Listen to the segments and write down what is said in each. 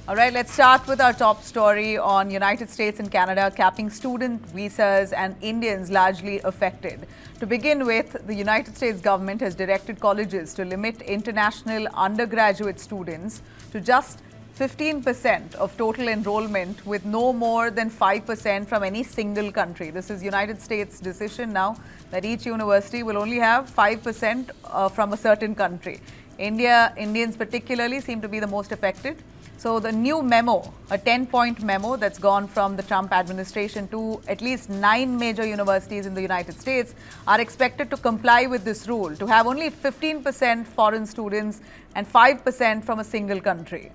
All right, let's start with our top story on United States and Canada capping student visas and Indians largely affected. To begin with, the United States government has directed colleges to limit international undergraduate students to just 15% of total enrollment, with no more than 5% from any single country. This is United States' decision now that each university will only have 5% from a certain country. Indians particularly seem to be the most affected. So the new memo, a 10-point memo that's gone from the Trump administration to at least 9 major universities in the United States, are expected to comply with this rule, to have only 15% foreign students and 5% from a single country.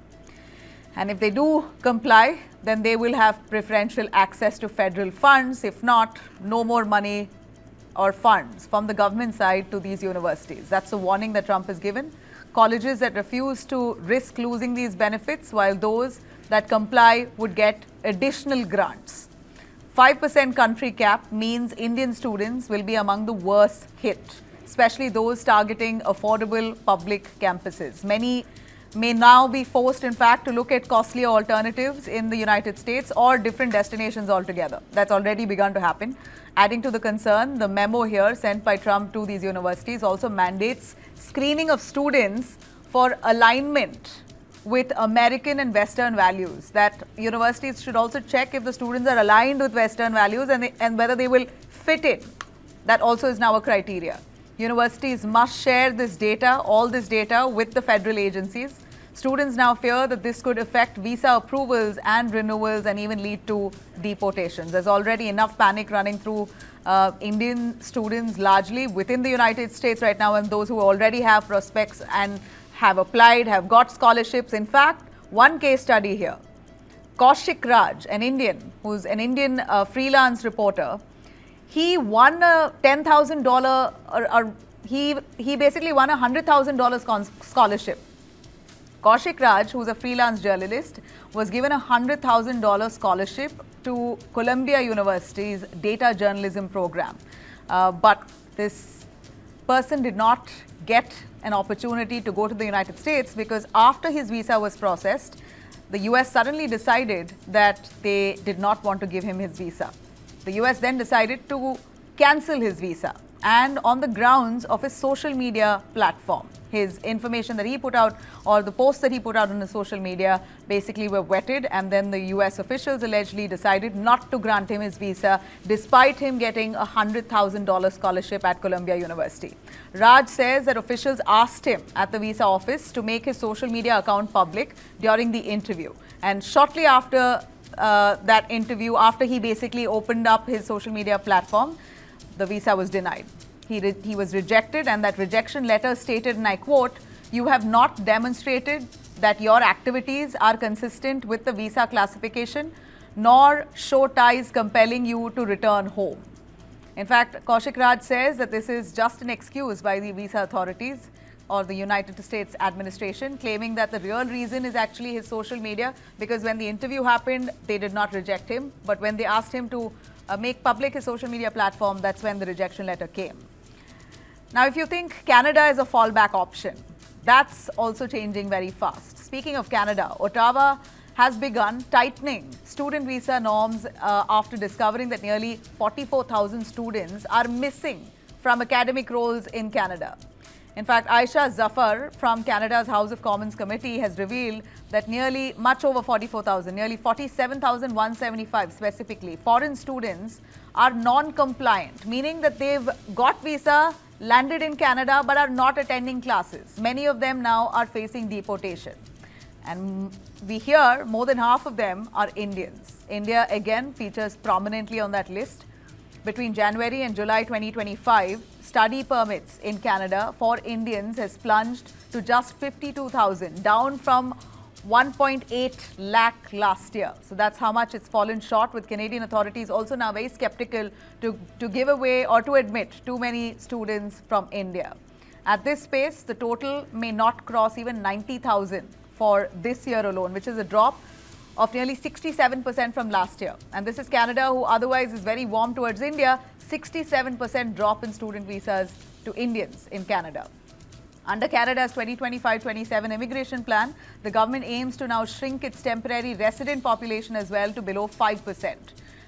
And if they do comply, then they will have preferential access to federal funds. If not, no more money or funds from the government side to these universities. That's a warning that Trump has given. Colleges that refuse to risk losing these benefits, while those that comply would get additional grants. 5% country cap means Indian students will be among the worst hit, especially those targeting affordable public campuses. Many may now be forced, in fact, to look at costlier alternatives in the United States or different destinations altogether. That's already begun to happen. Adding to the concern, the memo here sent by Trump to these universities also mandates screening of students for alignment with American and Western values. That universities should also check if the students are aligned with Western values and whether they will fit in. That also is now a criteria. Universities must share this data, all this data, with the federal agencies. Students now fear that this could affect visa approvals and renewals and even lead to deportations. There's already enough panic running through Indian students largely within the United States right now, and those who already have prospects and have applied, have got scholarships. In fact, one case study here. Kaushik Raj, an Indian, who's an Indian freelance reporter, he won a $10,000, or he basically won a $100,000 scholarship. Kaushik Raj, who's a freelance journalist, was given a $100,000 scholarship to Columbia University's data journalism program. But this person did not get an opportunity to go to the United States because after his visa was processed, the US suddenly decided that they did not want to give him his visa. The US then decided to cancel his visa, and on the grounds of his social media platform. His information that he put out, or the posts that he put out on his social media, basically were vetted, and then the US officials allegedly decided not to grant him his visa despite him getting a $100,000 scholarship at Columbia University. Raj says that officials asked him at the visa office to make his social media account public during the interview, and shortly after that interview, after he basically opened up his social media platform, the visa was denied. He was rejected, and that rejection letter stated, and I quote, "You have not demonstrated that your activities are consistent with the visa classification, nor show ties compelling you to return home." In fact, Kaushik Raj says that this is just an excuse by the visa authorities or the United States administration, claiming that the real reason is actually his social media, because when the interview happened, they did not reject him. But when they asked him to make public his social media platform, that's when the rejection letter came. Now, if you think Canada is a fallback option, that's also changing very fast. Speaking of Canada, Ottawa has begun tightening student visa norms after discovering that nearly 44,000 students are missing from academic roles in Canada. In fact, Aisha Zafar from Canada's House of Commons Committee has revealed that much over 44,000, nearly 47,175 specifically, foreign students are non-compliant, meaning that they've got visa, landed in Canada, but are not attending classes. Many of them now are facing deportation. And we hear more than half of them are Indians. India again features prominently on that list. Between January and July 2025, study permits in Canada for Indians has plunged to just 52,000, down from 1.8 lakh last year. So that's how much it's fallen short, with Canadian authorities also now very skeptical to give away or to admit too many students from India. At this pace, the total may not cross even 90,000 for this year alone, which is a drop of nearly 67% from last year. And this is Canada, who otherwise is very warm towards India. 67% drop in student visas to Indians in Canada. Under Canada's 2025-27 immigration plan, the government aims to now shrink its temporary resident population as well to below 5%.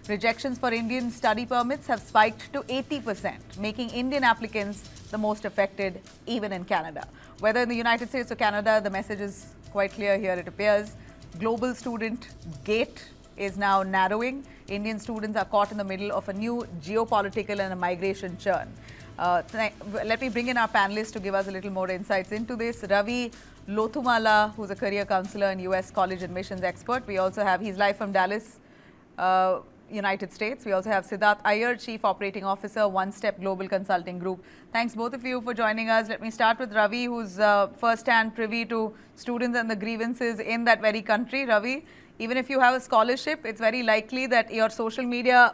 Rejections for Indian study permits have spiked to 80%, making Indian applicants the most affected even in Canada. Whether in the United States or Canada, the message is quite clear here, it appears. Global student gate is now narrowing. Indian students are caught in the middle of a new geopolitical and a migration churn. Let me bring in our panelists to give us a little more insights into this. Ravi Lothumala, who's a career counselor and US college admissions expert. We also have, he's live from Dallas, United States. We also have Siddharth Iyer, Chief Operating Officer, One Step Global Consulting Group. Thanks both of you for joining us. Let me start with Ravi, who's first-hand privy to students and the grievances in that very country. Ravi, even if you have a scholarship, it's very likely that your social media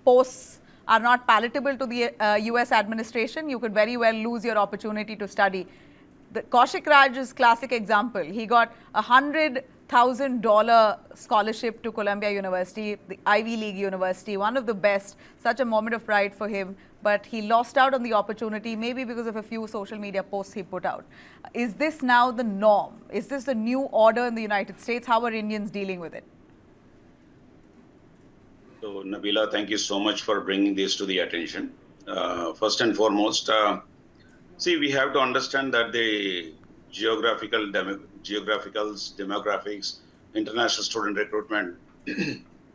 posts are not palatable to the US administration. You could very well lose your opportunity to study. The Kaushik Raj's classic example, he got a $100,000 scholarship to Columbia University, the Ivy League university, one of the best, such a moment of pride for him, but he lost out on the opportunity, maybe because of a few social media posts he put out. Is this now the norm? Is this the new order in the United States? How are Indians dealing with it? So, Nabila, thank you so much for bringing this to the attention. First and foremost, see, we have to understand that the demographics, international student recruitment,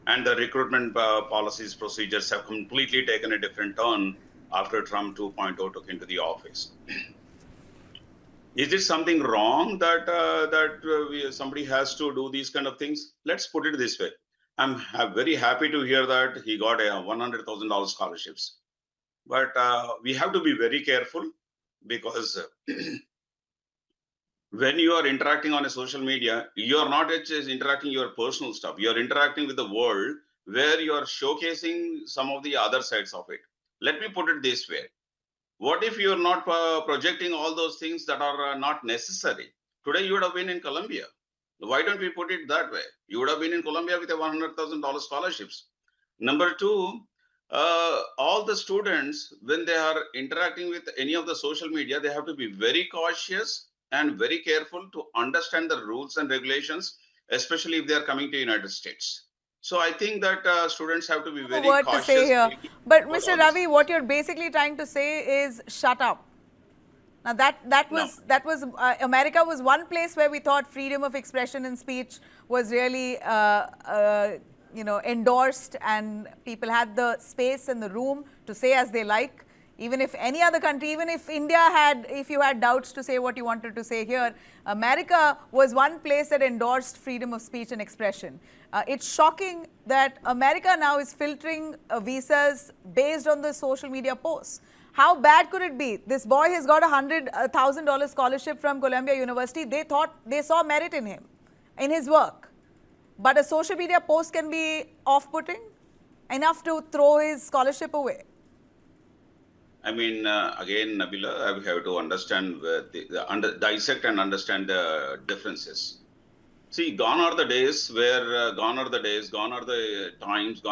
and the recruitment policies, procedures have completely taken a different turn after Trump 2.0 took into the office. Is it something wrong that somebody has to do these kind of things? Let's put it this way. I'm very happy to hear that he got a $100,000 scholarships. But we have to be very careful because when you are interacting on a social media, you are not just interacting your personal stuff. You are interacting with the world where you are showcasing some of the other sides of it. Let me put it this way. What if you are not projecting all those things that are not necessary? Today you would have been in Colombia. Why don't we put it that way? You would have been in Colombia with a $100,000 scholarships. Number two, all the students, when they are interacting with any of the social media, they have to be very cautious and very careful to understand the rules and regulations, especially if they are coming to United States. So I think that students have to be very cautious. To say here. But Mr. Ravi, what you're basically trying to say is shut up. Now that was America was one place where we thought freedom of expression and speech was really endorsed, and people had the space and the room to say as they like. Even if any other country, even if India if you had doubts to say what you wanted to say here, America was one place that endorsed freedom of speech and expression. It's shocking that America now is filtering visas based on the social media posts. How bad could it be? This boy has got a $100,000 scholarship from Columbia University. They saw merit in him, in his work. But a social media post can be off-putting enough to throw his scholarship away. I mean, again, Nabila, I have to understand, dissect and understand the differences. See, gone are the days where, gone are the times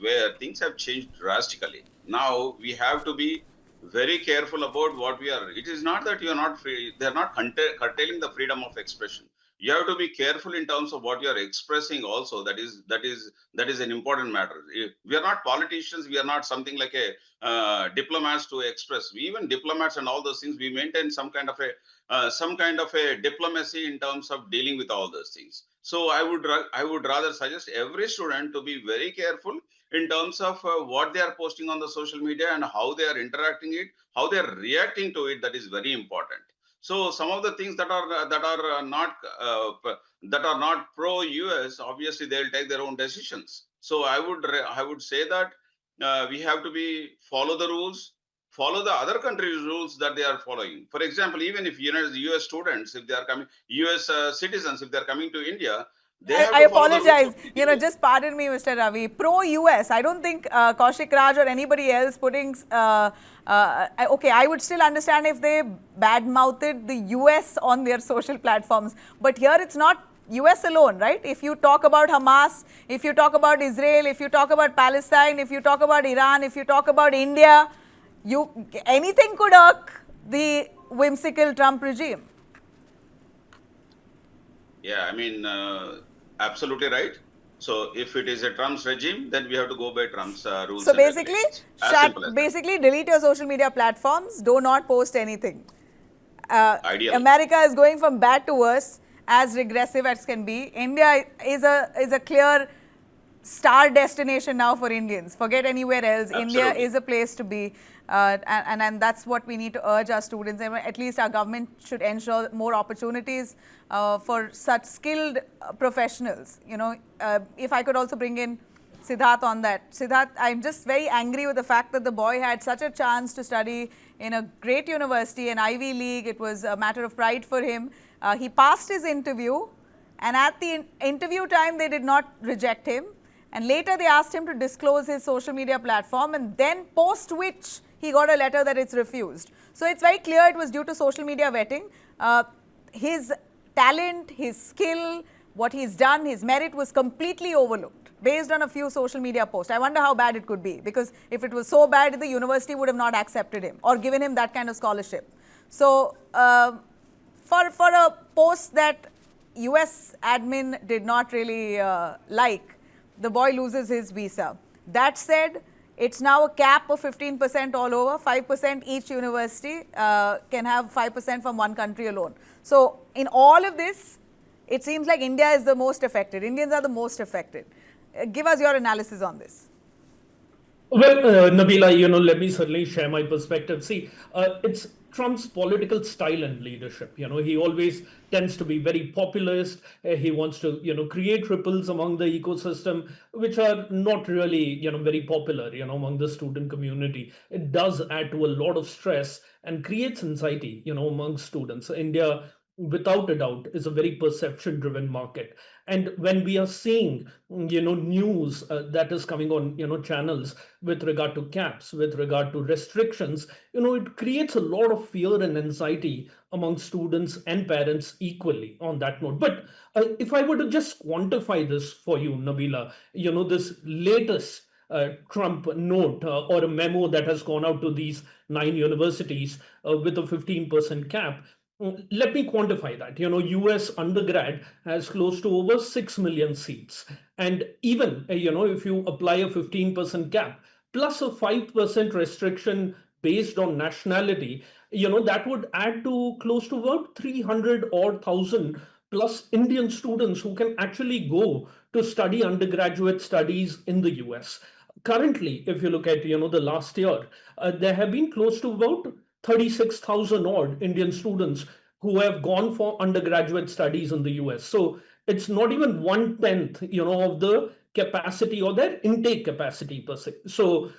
where things have changed drastically. Now, we have to be very careful about what we are. It is not that you are not free. They are not curtailing the freedom of expression. You have to be careful in terms of what you are expressing also. That is an important matter. We are not politicians. We are not something like a diplomats to express. Even diplomats and all those things, we maintain some kind of a diplomacy in terms of dealing with all those things. So I would rather suggest every student to be very careful in terms of what they are posting on the social media and how they are interacting it, how they are reacting to it. That is very important. So some of the things that are not pro-US, obviously they'll take their own decisions. So I would say that we have to follow the rules, follow the other countries' rules that they are following. For example, even if US students, if they are coming, US citizens, if they are coming to India, I apologize. Just pardon me, Mr. Ravi. Pro-US, I don't think Kaushik Raj or anybody else putting... okay, I would still understand if they bad-mouthed the US on their social platforms. But here it's not US alone, right? If you talk about Hamas, if you talk about Israel, if you talk about Palestine, if you talk about Iran, if you talk about India, anything could irk the whimsical Trump regime. Yeah, I mean, absolutely right. So if it is a Trump's regime, then we have to go by Trump's rules So and basically, regulations. As simple as that. basically delete your social media platforms. Do not post anything. Ideal. America is going from bad to worse, as regressive as can be. India is a clear star destination now for Indians. Forget anywhere else. India Absolutely. is a place to be, and that's what we need to urge our students. And at least our government should ensure more opportunities for such skilled professionals. You know, if I could also bring in Siddharth on that. Siddharth, I'm just very angry with the fact that the boy had such a chance to study in a great university, an Ivy League. It was a matter of pride for him. He passed his interview, and at the interview time, they did not reject him. And later, they asked him to disclose his social media platform, and then post which he got a letter that it's refused. So it's very clear it was due to social media vetting. His talent, his skill, what he's done, his merit was completely overlooked based on a few social media posts. I wonder how bad it could be, because if it was so bad, the university would have not accepted him or given him that kind of scholarship. So for a post that US admin did not really like, the boy loses his visa. That said, it's now a cap of 15% all over, 5% each university can have 5% from one country alone. So in all of this, it seems like India is the most affected. Indians are the most affected. Give us your analysis on this. Well, Nabila, let me certainly share my perspective. See, it's Trump's political style and leadership. He always tends to be very populist. He wants to, create ripples among the ecosystem, which are not really, very popular, among the student community. It does add to a lot of stress and creates anxiety, among students. India, without a doubt, is a very perception driven market. And when we are seeing news that is coming on channels with regard to caps, with regard to restrictions, it creates a lot of fear and anxiety among students and parents equally on that note. But if I were to just quantify this for you, Nabila, this latest Trump note or a memo that has gone out to these 9 universities with a 15% cap. Let me quantify that. US undergrad has close to over 6 million seats. And even, if you apply a 15% cap plus a 5% restriction based on nationality, that would add to close to about 300 or 1,000 plus Indian students who can actually go to study undergraduate studies in the US. Currently, if you look at, the last year, there have been close to about 36,000 odd Indian students who have gone for undergraduate studies in the US. So it's not even 1/10, of the capacity or their intake capacity per se. So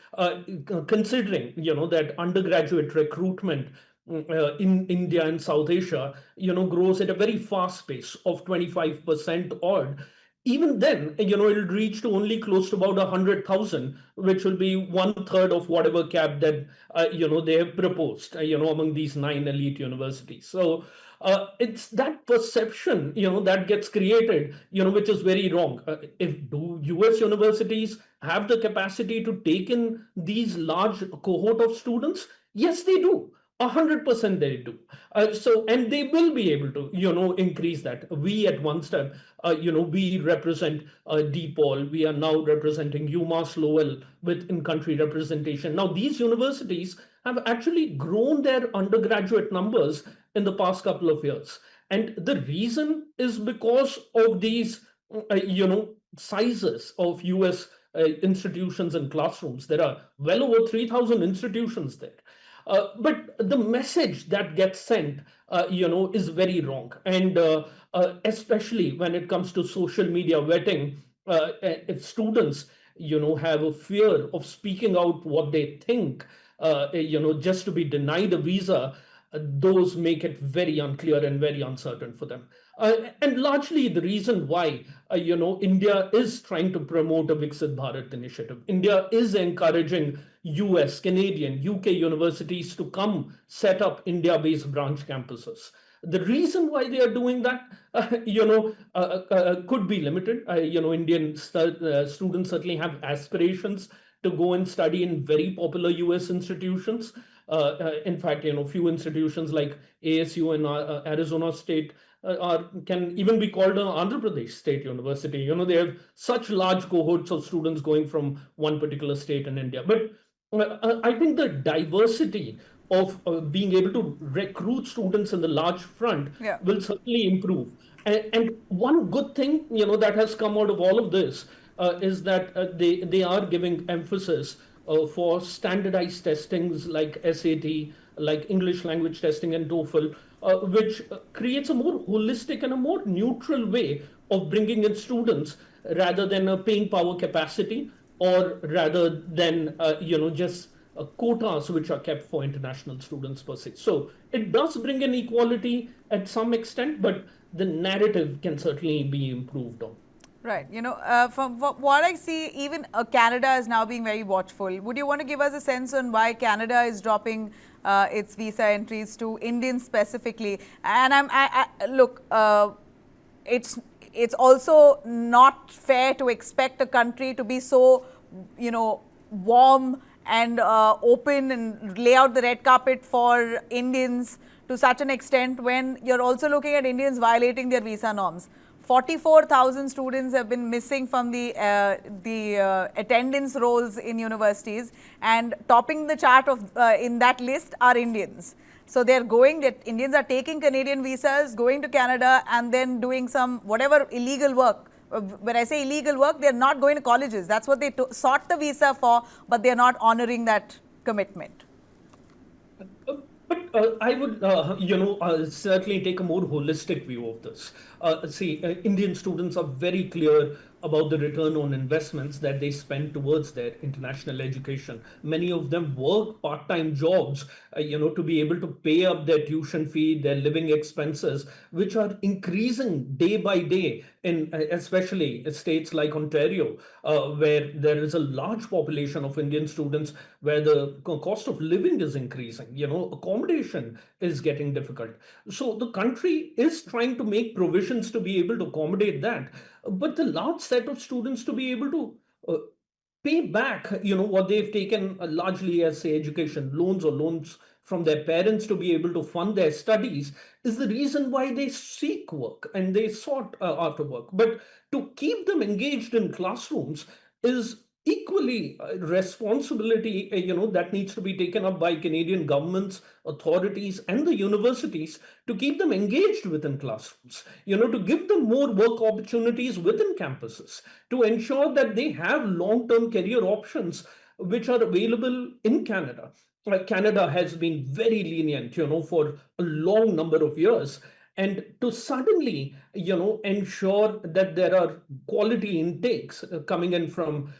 considering, that undergraduate recruitment in India and South Asia, grows at a very fast pace of 25% odd. Even then, it'll reach to only close to about 100,000, which will be 1/3 of whatever cap that they have proposed, among these 9 elite universities. So it's that perception, that gets created, which is very wrong. If do US universities have the capacity to take in these large cohort of students? Yes, they do. 100% they do. And they will be able to, increase that. We at One Step, we represent DePaul. We are now representing UMass Lowell with in-country representation. Now, these universities have actually grown their undergraduate numbers in the past couple of years. And the reason is because of these, sizes of US institutions and classrooms. There are well over 3,000 institutions there. But the message that gets sent, is very wrong. And especially when it comes to social media vetting, if students, have a fear of speaking out what they think, just to be denied a visa, those make it very unclear and very uncertain for them. And largely the reason why, India is trying to promote a Viksit Bharat initiative. India is encouraging US, Canadian, UK universities to come set up India-based branch campuses. The reason why they are doing that, could be limited. Indian students certainly have aspirations to go and study in very popular US institutions. In fact, few institutions like ASU and Arizona State can even be called an Andhra Pradesh State University. They have such large cohorts of students going from one particular state in India. But I think the diversity of being able to recruit students in the large front Yeah. will certainly improve. And one good thing, that has come out of all of this is that they are giving emphasis for standardized testings like SAT, like English language testing and TOEFL, which creates a more holistic and a more neutral way of bringing in students rather than a paying power capacity, or rather than just quotas which are kept for international students per se. So it does bring in equality at some extent, but the narrative can certainly be improved on. Right. From what I see, even Canada is now being very watchful. Would you want to give us a sense on why Canada is dropping its visa entries to Indians specifically? And look, it's also not fair to expect a country to be so, warm and open and lay out the red carpet for Indians to such an extent when you're also looking at Indians violating their visa norms. 44,000 students have been missing from the attendance rolls in universities, and topping the chart of in that list are Indians. So Indians are taking Canadian visas, going to Canada, and then doing some whatever illegal work. When I say illegal work, they're not going to colleges. That's what they sought the visa for, but they're not honoring that commitment. But I would, certainly take a more holistic view of this. Indian students are very clear about the return on investments that they spend towards their international education. Many of them work part-time jobs, to be able to pay up their tuition fee, their living expenses, which are increasing day by day in especially states like Ontario, where there is a large population of Indian students, where the cost of living is increasing. Accommodation is getting difficult. So the country is trying to make provisions to be able to accommodate that. But the large set of students to be able to pay back, what they've taken largely as, say, education loans or loans from their parents to be able to fund their studies is the reason why they seek work and they sought after work. But to keep them engaged in classrooms is equally responsibility, that needs to be taken up by Canadian governments, authorities, and the universities to keep them engaged within classrooms, to give them more work opportunities within campuses, to ensure that they have long-term career options which are available in Canada. Canada has been very lenient, for a long number of years. And to suddenly, ensure that there are quality intakes coming in from,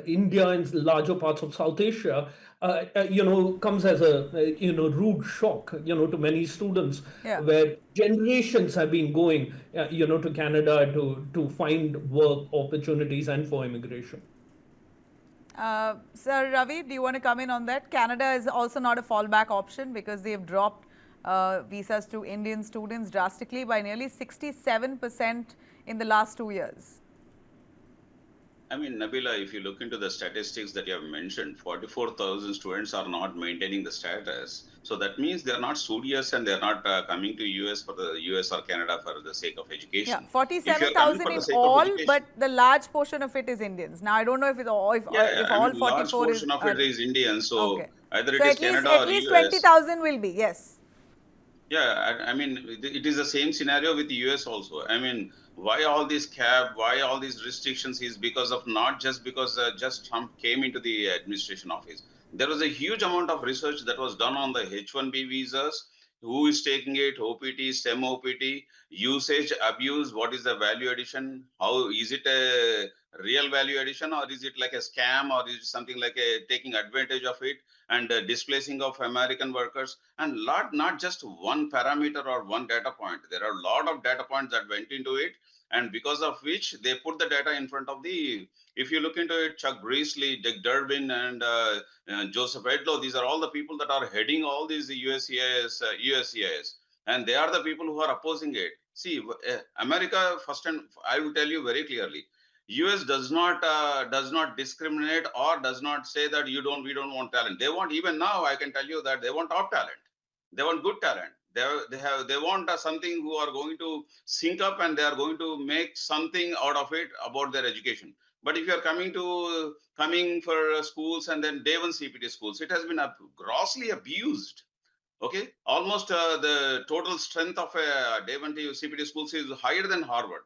India and larger parts of South Asia, comes as a, rude shock, to many students, Yeah. where generations have been going, to Canada to find work opportunities and for immigration. Sir Ravi, do you want to come in on that? Canada is also not a fallback option because they've dropped visas to Indian students drastically by nearly 67% in the last 2 years. I mean, Nabila, if you look into the statistics that you have mentioned, 44,000 students are not maintaining the status. So that means they are not studious and they are not coming to US for the US or Canada for the sake of education. Yeah, 47,000 in all, but the large portion of it is Indians. Now, I don't know if it's all, if all 44 large portion of it is Indian. So okay. either it So is Canada at or least US. 20,000 will be, yes. Yeah, I mean, it is the same scenario with the US also. I mean, why all this cap, why all these restrictions is because of not just because just Trump came into the administration office. There was a huge amount of research that was done on the H-1B visas, who is taking it, OPT, STEM OPT, usage, abuse, what is the value addition, how is it a real value addition or is it like a scam or is it something like a taking advantage of it and displacing of American workers, and not just one parameter or one data point. There are a lot of data points that went into it, and because of which they put the data in front of the, if you look into it, Chuck Breesley, Dick Durbin, and Joseph Edlow, these are all the people that are heading all these USCIS, and they are the people who are opposing it. See, America, first, and I will tell you very clearly, US does not discriminate or does not say that we don't want talent. They want, even now I can tell you that they want top talent. They want good talent. They want something who are going to sync up and they are going to make something out of it about their education. But if you are coming for schools and then day one CPT schools, it has been grossly abused. Okay, almost the total strength of a day one CPT schools is higher than Harvard.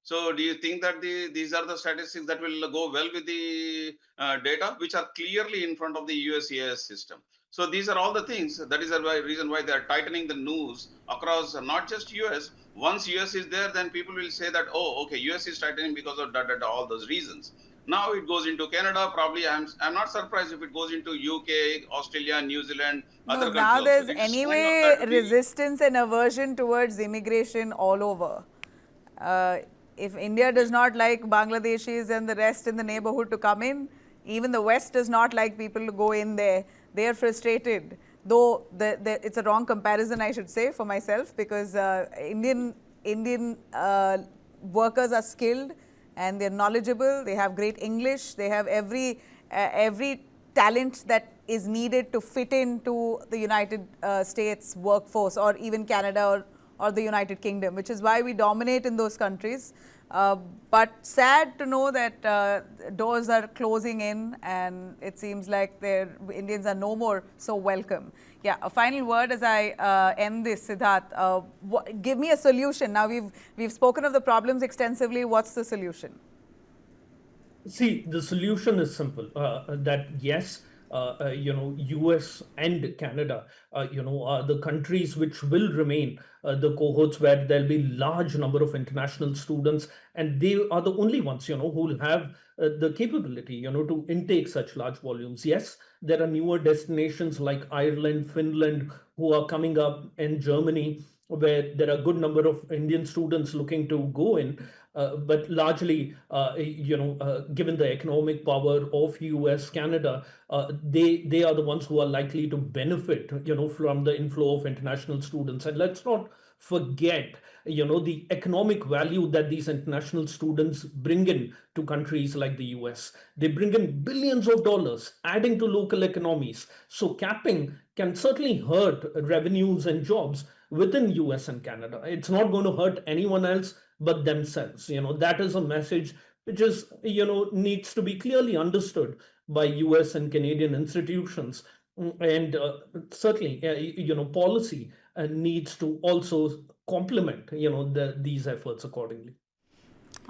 So do you think that these are the statistics that will go well with the data, which are clearly in front of the USCIS system? So these are all the things. That is the reason why they are tightening the news across not just US. Once US is there, then people will say that, oh, okay, US is tightening because of all those reasons. Now it goes into Canada. Probably I'm not surprised if it goes into UK, Australia, New Zealand, other countries. Now there's Also. anyway resistance and aversion towards immigration all over. If India does not like Bangladeshis and the rest in the neighborhood to come in, even the West does not like people to go in there. They are frustrated. Though it's a wrong comparison, I should say, for myself, because Indian workers are skilled and they're knowledgeable. They have great English. They have every talent that is needed to fit into the United States workforce, or even Canada or the United Kingdom, which is why we dominate in those countries. But sad to know that doors are closing in, and it seems like Indians are no more so welcome. Yeah, a final word as I end this, Siddharth. Give me a solution. Now we've spoken of the problems extensively. What's the solution? See, the solution is simple. That yes, US and Canada, are the countries which will remain the cohorts where there'll be large number of international students, and they are the only ones, who will have the capability, to intake such large volumes. Yes, there are newer destinations like Ireland, Finland, who are coming up, in Germany, where there are a good number of Indian students looking to go in. But largely, given the economic power of US, Canada, they are the ones who are likely to benefit, from the inflow of international students. And let's not forget, the economic value that these international students bring in to countries like the US. They bring in billions of dollars, adding to local economies. So capping can certainly hurt revenues and jobs within US and Canada. It's not going to hurt anyone else but themselves. That is a message which is, needs to be clearly understood by US and Canadian institutions. And certainly, policy needs to also complement, these efforts accordingly.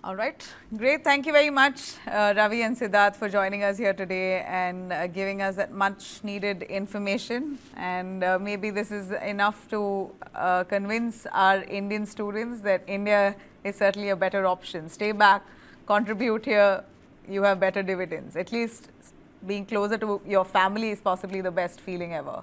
All right. Great. Thank you very much, Ravi and Siddharth, for joining us here today and giving us that much needed information. And maybe this is enough to convince our Indian students that India is certainly a better option. Stay back, contribute here, you have better dividends. At least being closer to your family is possibly the best feeling ever.